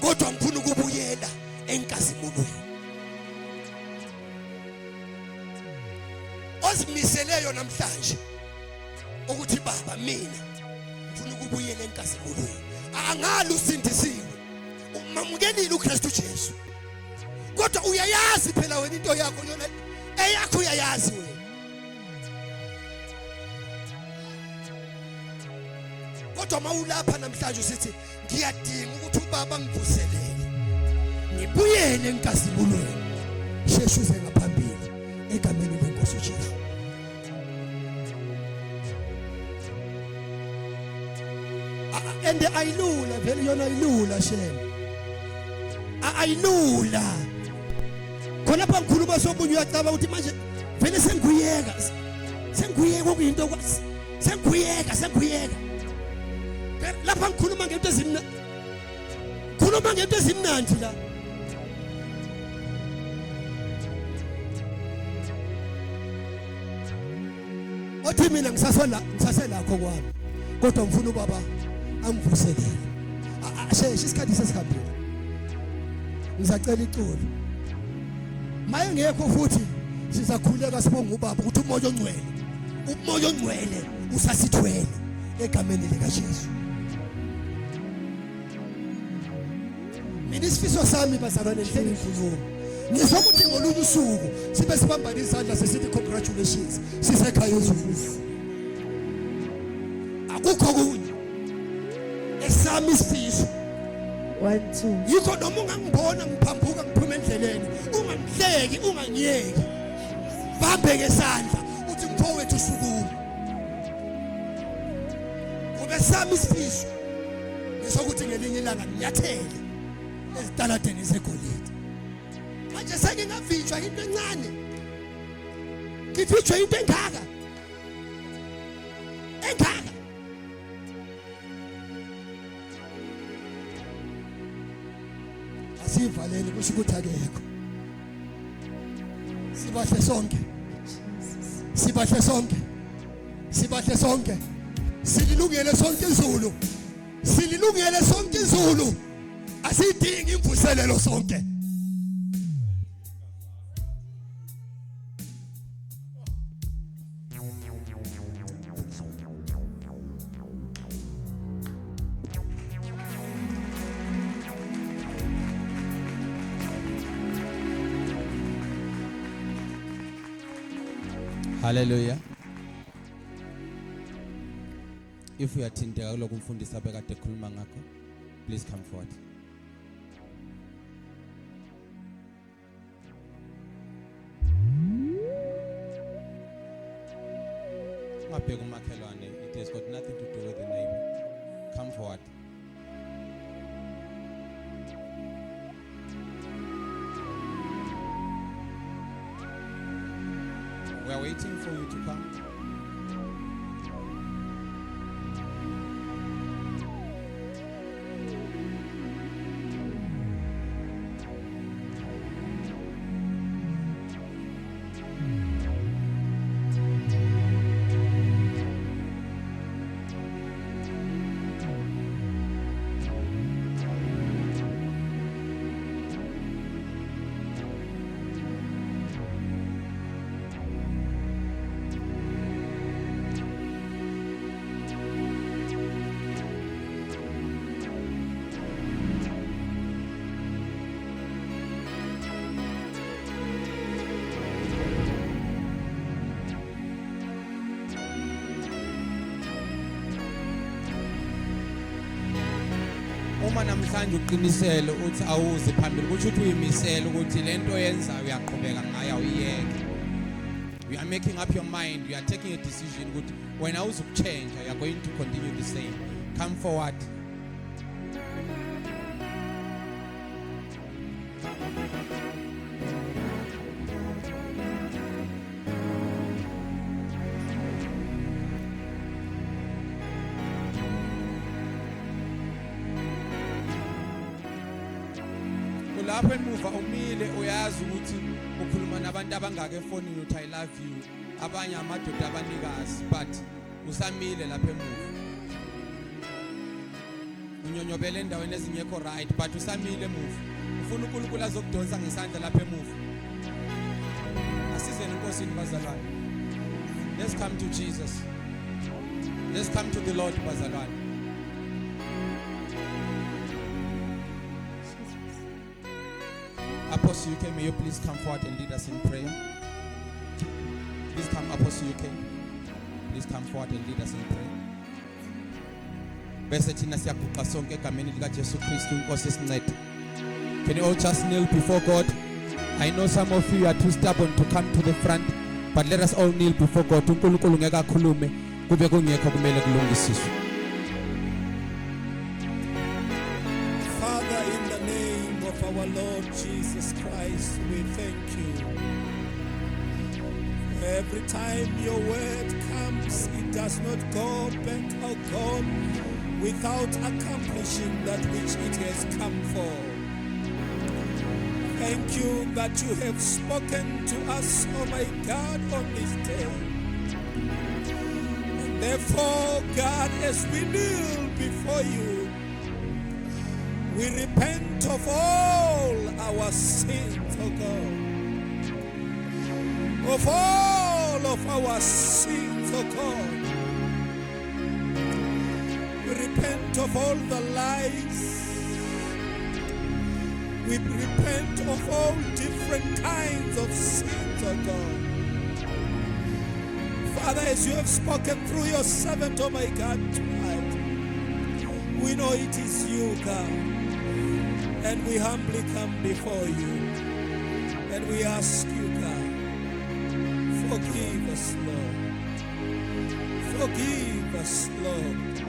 Kodwa ngifuna ukubuyela enkazimulweni. Ozimiseleyo namhlanje ukuthi baba mina ngifuna ukubuyela enkazimulweni. Angali usindisiwe. Umamkelile uKristu Jesu. Kodwa uyayazi phela wena into yakho yona eyakho uyayazi wena. Kodwa mawulapha namhlanje usithi ngiyadinga ukuthi ubaba ngivuselele. Ngibuyele enkazimulweni. Sheshu uze ngaphambili egameni lenkosi uJesu. And ayilula vele yona ayilula shema. Ayilula. Khona lapha ngikhuluma sobunye uyacaba ukuthi manje vele sengiyeka. Sengiyeka okuyinto kwazi. Sengiyeka. Lapha ngikhuluma ngento ezimnandi. Khuluma ngento ezimnandi la. Othi mina ngisaselakho kwami. Kodwa ngifuna ubaba angivuselele. Sheshe isikhathi sesihambile. Ngizacela icolo. Maye ngekho futhi sizakhuleka sibonga ubaba ukuthi umoya ongcwele usasithwele egameni likaJesu. Mina isifiso sami bazalwane ngihleli ngikhuluma. Ngizokuthi ngolunye usuku sibe sibambana izandla sesithi congratulations sisekhaya uZulu. Akukho kunye esami isifiso. 1 2 Yikho noma ungangibona ngiphambuka ngiphuma endleleni ungangihleki ungangiyeki. Bambe ngesandla uthi mfowethu usukuma. Kube sami isifiso ngisokuthi ngelinye ilanga ngiyathele ezitaladeni zegolide. Manje sengingavitshwa into encane. Ngivitshwe into engaka. Asivalele kusho ukuthi akekho. Sibahle sonke. Sililungele sonke izulu. Asidingi imvuselelo sonke. Hallelujah. If uyathinteka kuloko umfundisi abekade ekhuluma ngakho, please come forward. Ungabheka umakhelwane, it has got nothing to do with the neighbor. Come forward. We are waiting for you to come. Uma namhlanje uqinisele uthi awuzi phambili kusho ukuthi uyimisela ukuthi lento yenzayo uyaqhubeka ngayo uyiyeke. You are making up your mind, you are taking a decision ukuthi wena awuzukuchange, you are going to continue the same. Come forward. Lapho emuva umile uyazi ukuthi ukhuluma nabantu abangaka efonini uthi I love you, abanye amadoda abanikazi, but usamile lapho emuva. Unyonyobele endaweni ezingekho right, but usamile emuva. Ufuna uNkulunkulu azokudonsa ngesandla lapho emuva. Asizeni inkosini bazalwane. Let's come to Jesus. Let's come to the Lord bazalwane. Apostle UK, may you please come forward and lead us in prayer. Please come, Apostle UK. Please come forward and lead us in prayer. Bese thina siyaguqa sonke egameni lika Jesu Kristu inkosi esincede. Can you all just kneel before God? I know some of you are too stubborn to come to the front, but let us all kneel before God. uNkulunkulu ngeke akhulume kube kungekho kumele kulungisiswe. Father, in the name of our Lord Jesus Christ, we thank you. Every time your word comes, it does not go back, oh God, without accomplishing that which it has come for. Thank you that you have spoken to us, oh my God, on this day. And therefore, God, as we kneel before you, we repent of all our sins, oh God. Of all of our sins, oh God. We repent of all the lies. We repent of all different kinds of sins, oh God. Father, as you have spoken through your servant, oh my God, tonight, we know it is you, God. And we humbly come before you. And we ask you, God, forgive us, Lord. Forgive us, Lord.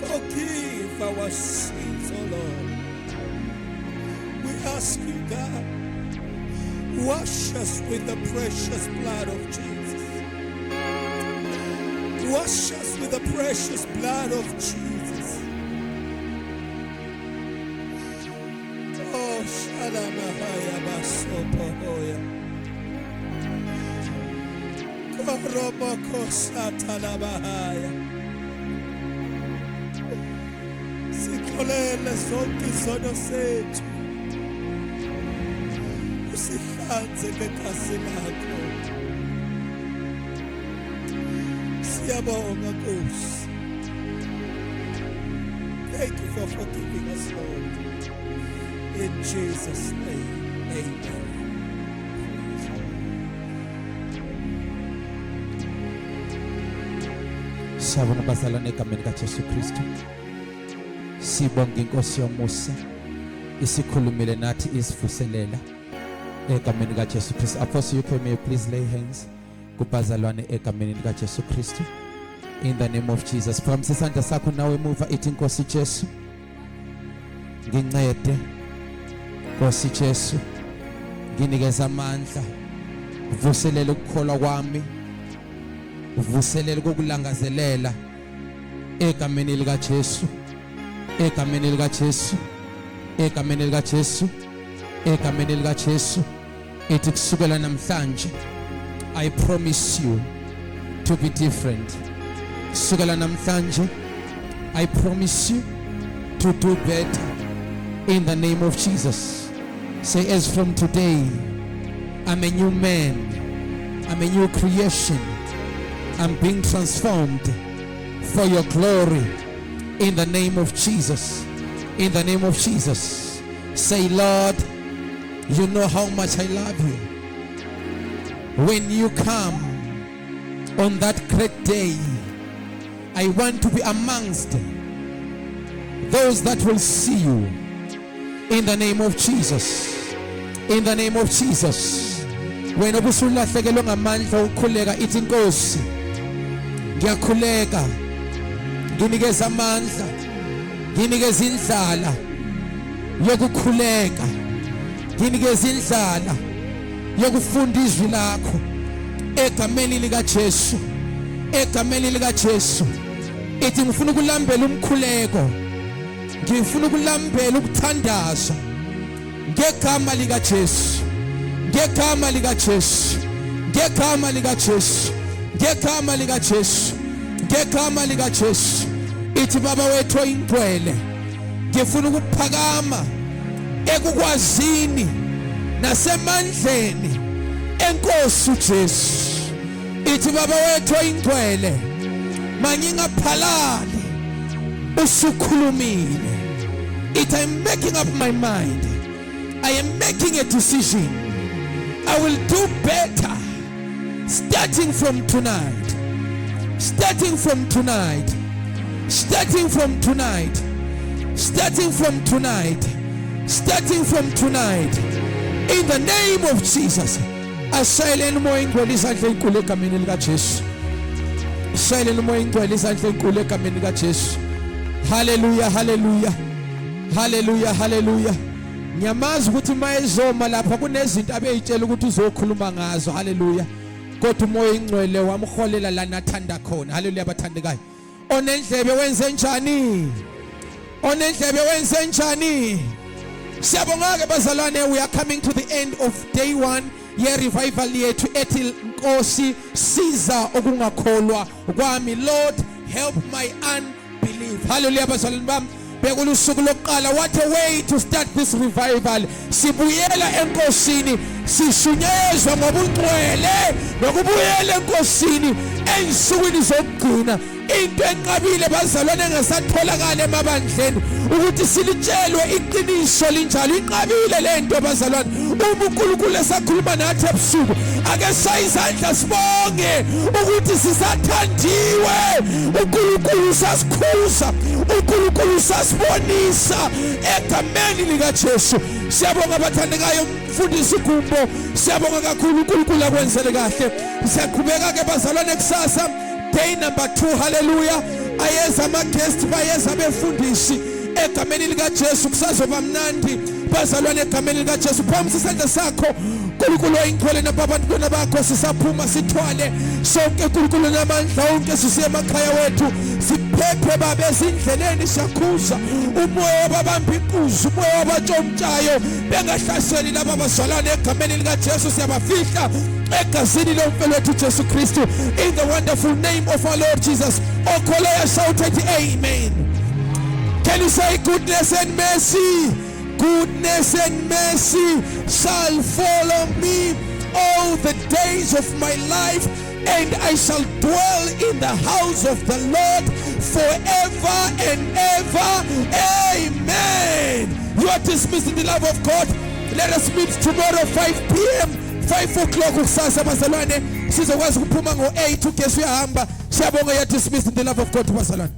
Forgive our sins, oh Lord. We ask you, God, wash us with the precious blood of Jesus. Wash us with the precious blood of Jesus. Oh, Shalamahaya Basopohoya. Koroboko Satalabahaya. Sikolele zonke izono sethu. Usihlanze ngegazi lakho. Siyabonga Nkosi. Thank you for forgiving us, Lord. In Jesus' name, amen. Siyabonga bazalwane egameni kaJesu Kristu. Sibonga inkosi yomusa isikhulumile nathi isivuselela egameni kaJesu Kristu. Apostle, you can please lay hands kubazalwane egameni kaJesu Kristu. In the name of Jesus. Phambi sisandla sakho nawe emuva ithi inkosi Jesu. Ngincede Nkosi Jesu. Nginikeza amandla. Vuselela ukukholwa kwami. Vuselela kokulangazelela egameni lika Jesu. Egameni lika Jesu. Egameni lika Jesu. Egameni lika Jesu. Ithi kusukela namhlanje I promise you to be different. Kusukela namhlanje I promise you to do better in the name of Jesus. Say, as from today I'm a new man, I'm a new creation, I'm being transformed for your glory in the name of Jesus. In the name of Jesus. Say, Lord, you know how much I love you. When you come on that great day, I want to be amongst those that will see you in the name of Jesus. In the name of Jesus. When obusulahlekelwe ngamandla ukukhuleka ithi inkosi ngiyakhuleka nginikeza amandla nginikeza indlala yokukhuleka nginikeza indlala yokufunda izwi lakho egameni lika Jesu. Egameni lika Jesu. Ithi ngifuna ukulambela umkhuleko, ngifuna ukulambela ukuthandaza ngegama lika Jesu. Ngegama lika Jesu. Ngegama lika Jesu. Ngegama lika Jesu. Ngegama lika Jesu. Ithi baba wethu oyingcwele, ngifuna ukuphakama ekukwazini nasemandleni enkosi uJesu. Ithi baba wethu oyingcwele, mangingaphalali usukhulumile. Ithi I'm making up my mind, I am making a decision, I will do better starting from tonight. Starting from tonight. Starting from tonight. Starting from tonight. Starting from tonight. In the name of Jesus. Asayeleni umoya ingcwele isandla enkulu egameni lika Jesu. Asayeleni umoya ingcwele isandla enkulu egameni lika Jesu. Hallelujah, hallelujah. Hallelujah, hallelujah. Ngiyamazi ukuthi mayezoma lapha kunezinto abeyitshela ukuthi uzokhuluma ngazo. Hallelujah. Kodwa umoya ingcwele wamholela la nathanda khona. Hallelujah bathandekayo. Onendlebe wenze njani? Onendlebe wenze njani? Siyabonga ke bazalwane, we are coming to the end of day 1 ye revival yethu ethi Nkosi siza okungakholwa kwami. Lord, help my unbelief. Hallelujah bazalwane bami. Bekulusuku lokuqala, what a way to start this revival. Sibuyela enkosini, sishunyezwa ngobungcwele nokubuyela enkosini ensukwini zokugcina. Into enqabile bazalwane engasatholakala emabandleni ukuthi silitshelwe iqiniso linjalo. Inqabile lento bazalwane. Uma uNkulunkulu esakhuluma nathi ebusuku, ake sayizandla sibonge ukuthi sisathandiwe. uNkulunkulu usasikhuza, uNkulunkulu usasibonisa egameni lika Jesu. Siyabonga bathandekayo mfundisi Gumbo, siyabonga kakhulu uNkulunkulu akwenzele kahle. Siyaqhubeka ke bazalwane kusasa day number 2. Hallelujah. Ayeza ama guest bayeza befundisi egameni lika Jesu. Kusazoba mnandi bazalwane egameni lika Jesu. Phambi isandla sakho uNkulunkulu oyingcwele nababantu bakho sisaphuma sithwale sonke uNkulunkulu namandla onke sisiya emakhaya wethu. Siphephe babe ezindleleni siyakhuza umoya wababamba inkuzi, umoya wabatshontshayo bengahlaseli laba bazalwane egameni lika Jesu. Siyabafihla egazini lomfowethu Jesu Kristu. In the wonderful name of our Lord Jesus. Okholo shouted amen. Can you say goodness and mercy? Goodness and mercy shall follow me all the days of my life, and I shall dwell in the house of the Lord forever and ever. Amen. You are dismissed in the love of God. Let us meet tomorrow 5 p.m. 5 o'clock kusasa bazalwane. sizokwazi ukuphuma ngo-8 ugesi uyahamba. Siyabonga, ya dismissed in the love of God. Wasalani.